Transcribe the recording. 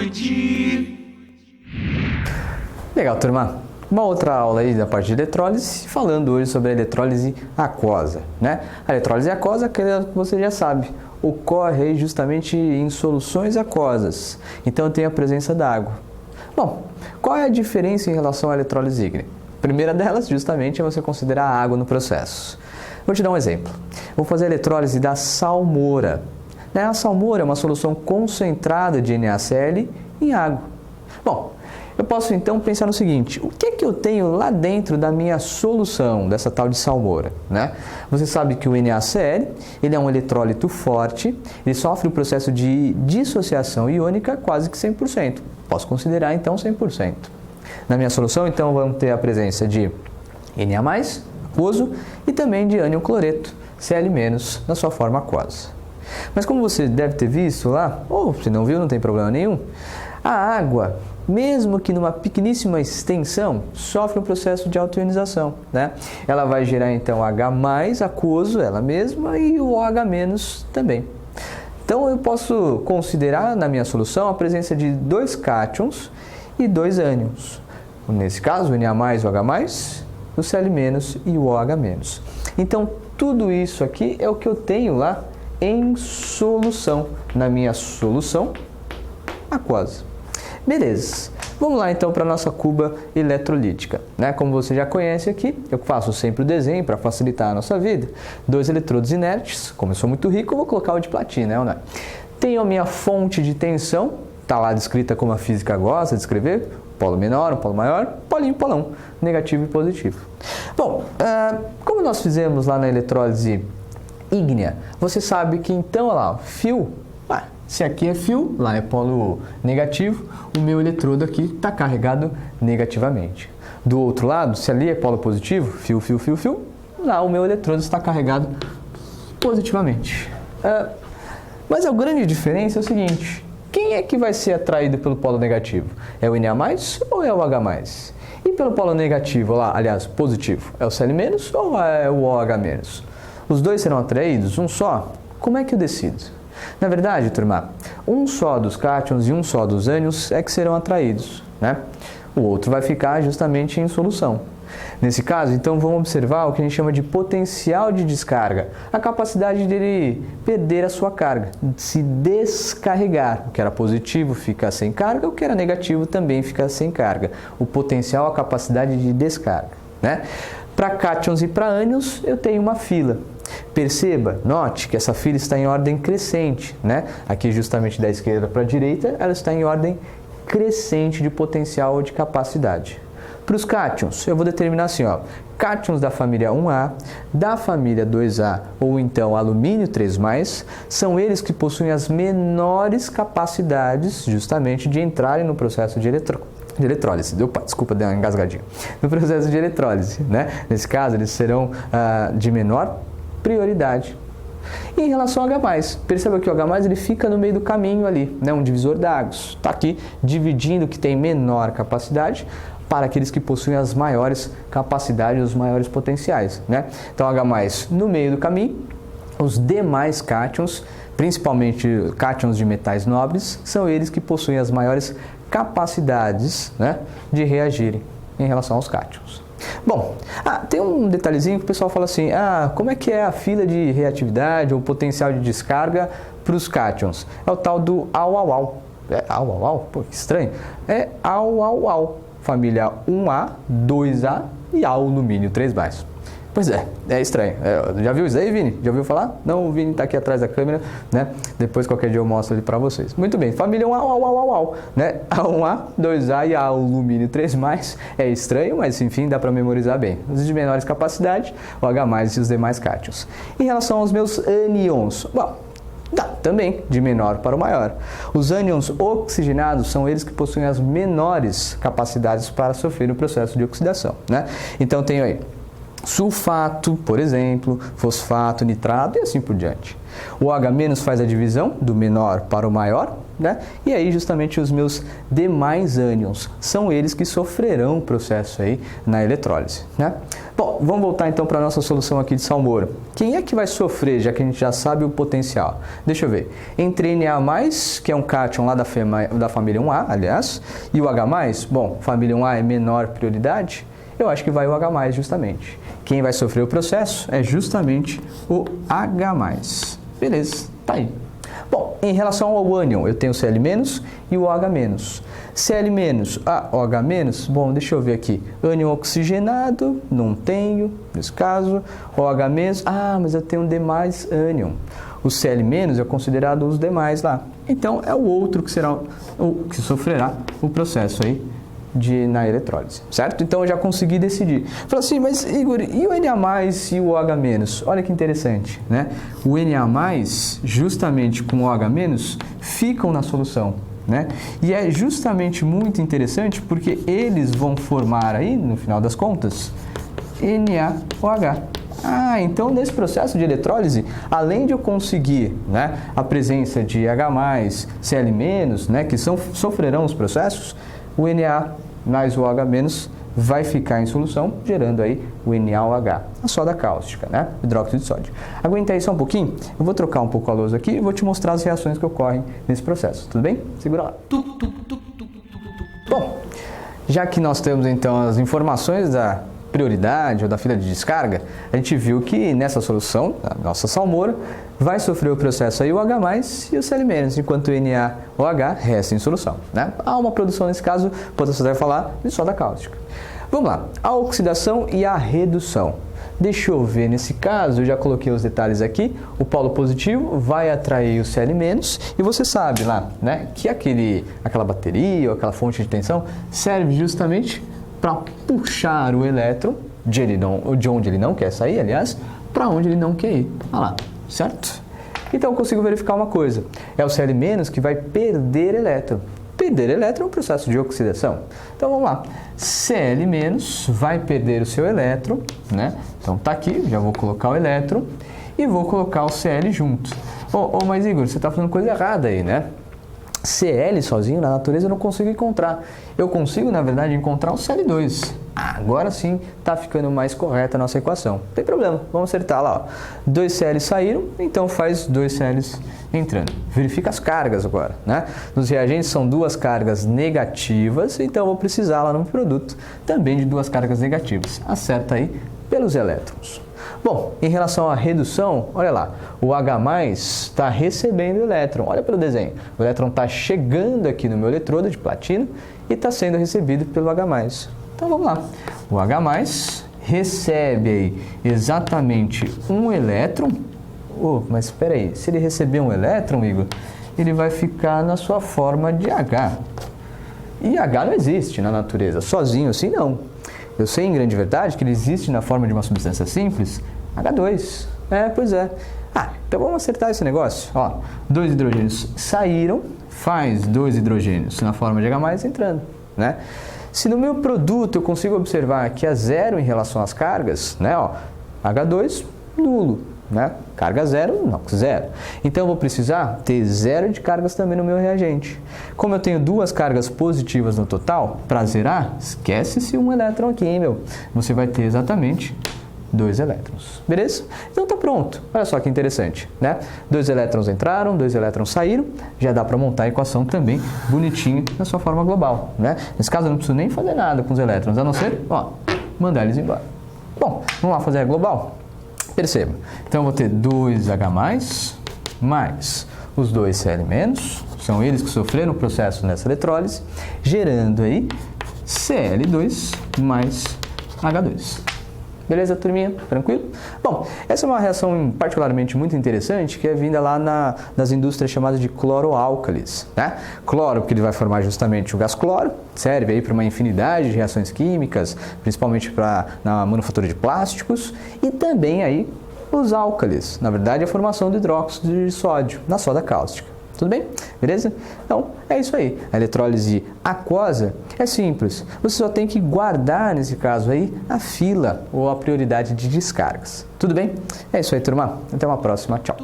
noite. Legal, turma. Uma outra aula aí da parte de eletrólise, falando hoje sobre a eletrólise aquosa, né? A eletrólise aquosa, que você já sabe, ocorre aí justamente em soluções aquosas. Então tem a presença da água. Bom, qual é a diferença em relação à eletrólise ígnea? A primeira delas, justamente, é você considerar a água no processo. Vou te dar um exemplo. Vou fazer a eletrólise da salmoura. A salmoura é uma solução concentrada de NaCl em água. Bom, eu posso então pensar no seguinte: o que é que eu tenho lá dentro da minha solução, dessa tal de salmoura, né? Você sabe que o NaCl, ele é um eletrólito forte, ele sofre o processo de dissociação iônica quase que 100%. Posso considerar então 100%. Na minha solução, então, vamos ter a presença de Na+, aquoso, e também de ânion cloreto, Cl- na sua forma aquosa. Mas como você deve ter visto lá, ou se não viu, não tem problema nenhum, a água, mesmo que numa pequeníssima extensão, sofre um processo de autoionização, né? Ela vai gerar então H+ aquoso, ela mesma, e o OH- também. Então eu posso considerar na minha solução a presença de 2 cátions e 2 ânions. Nesse caso, o Na+, o H+, o Cl- e o OH-. Então tudo isso aqui é o que eu tenho lá em solução, na minha solução aquosa. Beleza, vamos lá então para a nossa cuba eletrolítica, né? Como você já conhece aqui, eu faço sempre o desenho para facilitar a nossa vida. 2 eletrodos inertes, como eu sou muito rico, eu vou colocar o de platina, né? Ou não? Tenho a minha fonte de tensão, está lá descrita como a física gosta de escrever, polo menor, um polo maior, polinho, polão, negativo e positivo. Bom, como nós fizemos lá na eletrólise ígnea, você sabe que então, olha lá, fio, se aqui é fio, lá é polo negativo, o meu eletrodo aqui está carregado negativamente. Do outro lado, se ali é polo positivo, fio, fio, fio, fio, lá o meu eletrodo está carregado positivamente. Mas a grande diferença é o seguinte: quem é que vai ser atraído pelo polo negativo? É o Na+ ou é o H+? E pelo polo negativo, lá, aliás, positivo, é o Cl- ou é o OH-? Os dois serão atraídos? Um só? Como é que eu decido? Na verdade, turma, um só dos cátions e um só dos ânions é que serão atraídos, né? O outro vai ficar justamente em solução. Nesse caso, então, vamos observar o que a gente chama de potencial de descarga, a capacidade dele perder a sua carga, de se descarregar. O que era positivo fica sem carga, o que era negativo também fica sem carga. O potencial, a capacidade de descarga, né? Para cátions e para ânions, eu tenho uma fila. Perceba, note que essa fila está em ordem crescente, né? Aqui justamente da esquerda para a direita, ela está em ordem crescente de potencial ou de capacidade. Para os cátions, eu vou determinar assim, ó, cátions da família 1A, da família 2A ou então alumínio 3+, são eles que possuem as menores capacidades justamente de entrarem no processo de eletrólise. Desculpa, deu uma engasgadinha. No processo de eletrólise, né? Nesse caso, eles serão de menor prioridade. E em relação ao H+, perceba que o H+, ele fica no meio do caminho ali, né? Um divisor d'águas. Está aqui dividindo o que tem menor capacidade para aqueles que possuem as maiores capacidades, os maiores potenciais, né? Então, H+ no meio do caminho, os demais cátions, principalmente cátions de metais nobres, são eles que possuem as maiores capacidades, né, de reagirem em relação aos cátions. Bom, tem um detalhezinho que o pessoal fala assim: como é que é a fila de reatividade ou potencial de descarga para os cátions? É o tal do au-au-au. Au-au-au? Pô, que estranho. É au-au-au. Família 1A, 2A e alumínio 3+. Pois é estranho. Já viu isso aí, Vini? Já ouviu falar? Não, o Vini está aqui atrás da câmera, né? Depois, qualquer dia eu mostro ele para vocês. Muito bem, família 1A, né? A1A, 2A e alumínio 3+. É estranho, mas enfim, dá para memorizar bem. Os de menores capacidade, o H+ e os demais cátions. Em relação aos meus ânions, bom, dá também, de menor para o maior. Os ânions oxigenados são eles que possuem as menores capacidades para sofrer o processo de oxidação, né? Então, tenho aí sulfato, por exemplo, fosfato, nitrato e assim por diante. O OH- faz a divisão do menor para o maior, né? E aí justamente os meus demais ânions são eles que sofrerão o processo aí na eletrólise, né? Bom, vamos voltar então para a nossa solução aqui de salmoura. Quem é que vai sofrer, já que a gente já sabe o potencial? Deixa eu ver. Entre Na+, que é um cátion lá da família 1A, aliás, e o H+, bom, família 1A é menor prioridade, eu acho que vai o H+, justamente. Quem vai sofrer o processo é justamente o H+. Beleza, tá aí. Bom, em relação ao ânion, eu tenho o Cl- e o OH-. Cl-, OH-, bom, deixa eu ver aqui. Ânion oxigenado, não tenho, nesse caso. OH-, mas eu tenho um demais ânion. O Cl- é considerado os demais lá. Então, é o outro que será o que sofrerá o processo aí na eletrólise, certo? Então eu já consegui decidir. Falei assim, mas Igor, e o Na+ e o OH-? Olha que interessante, né? O Na+, justamente com o OH- ficam na solução, né? E é justamente muito interessante porque eles vão formar aí, no final das contas, NaOH. Então nesse processo de eletrólise, além de eu conseguir, né, a presença de H+, Cl-, né, que sofrerão os processos, o Na mais o OH- vai ficar em solução, gerando aí o NaOH, a soda cáustica, né? Hidróxido de sódio. Aguenta aí só um pouquinho, eu vou trocar um pouco a lousa aqui e vou te mostrar as reações que ocorrem nesse processo, tudo bem? Segura lá. Bom, já que nós temos então as informações da prioridade ou da fila de descarga, a gente viu que nessa solução, a nossa salmoura, vai sofrer o processo aí o H+ e o Cl-, enquanto o NaOH resta em solução, né? Há uma produção nesse caso, você vai falar de soda cáustica. Vamos lá, a oxidação e a redução. Deixa eu ver, nesse caso, eu já coloquei os detalhes aqui, o polo positivo vai atrair o Cl- e você sabe lá, né, que aquela bateria ou aquela fonte de tensão serve justamente para puxar o elétron de onde ele não quer sair, aliás, para onde ele não quer ir. Olha lá, certo? Então eu consigo verificar uma coisa, é o Cl- que vai perder elétron. Perder elétron é um processo de oxidação. Então vamos lá, Cl- vai perder o seu elétron, né? Então tá aqui, já vou colocar o elétron e vou colocar o Cl junto. Mas Igor, você está fazendo coisa errada aí, né? Cl sozinho na natureza eu não consigo encontrar. Eu consigo, na verdade, encontrar o Cl2. Agora sim está ficando mais correta a nossa equação. Não tem problema, vamos acertar lá. Ó. 2 Cl saíram, então faz 2 Cl entrando. Verifica as cargas agora, né? Nos reagentes são 2 cargas negativas, então eu vou precisar lá no produto também de 2 cargas negativas. Acerta aí pelos elétrons. Bom, em relação à redução, olha lá, o H+ está recebendo o elétron. Olha pelo desenho, o elétron está chegando aqui no meu eletrodo de platina e está sendo recebido pelo H+. Então vamos lá, o H+ recebe aí exatamente um elétron. Mas espera aí, se ele receber um elétron, Igor, ele vai ficar na sua forma de H. E H não existe na natureza, sozinho assim não. Eu sei em grande verdade que ele existe na forma de uma substância simples, H2. Pois é. Então vamos acertar esse negócio. Ó, 2 hidrogênios saíram, faz 2 hidrogênios na forma de H+ entrando, né? Se no meu produto eu consigo observar que é 0 em relação às cargas, né? Ó, H2, nulo, né? Carga 0, não, 0. Então eu vou precisar ter 0 de cargas também no meu reagente. Como eu tenho 2 cargas positivas no total, para zerar, esquece-se um elétron aqui, hein, meu? Você vai ter exatamente 2 elétrons, beleza? Então tá pronto, olha só que interessante, né? 2 elétrons entraram, 2 elétrons saíram, já dá para montar a equação também bonitinho na sua forma global, né? Nesse caso eu não preciso nem fazer nada com os elétrons, a não ser, ó, mandar eles embora. Bom, vamos lá fazer a global? Perceba, então eu vou ter 2H+, mais os 2 Cl-, são eles que sofreram o processo nessa eletrólise, gerando aí Cl2 mais H2. Beleza, turminha? Tranquilo? Bom, essa é uma reação particularmente muito interessante que é vinda lá das indústrias chamadas de cloroálcalis, né? Cloro, porque ele vai formar justamente o gás cloro, serve aí para uma infinidade de reações químicas, principalmente na manufatura de plásticos, e também aí os álcalis, na verdade a formação do hidróxido de sódio na soda cáustica. Tudo bem? Beleza? Então, é isso aí. A eletrólise aquosa é simples. Você só tem que guardar, nesse caso aí, a fila ou a prioridade de descargas. Tudo bem? É isso aí, turma. Até uma próxima. Tchau.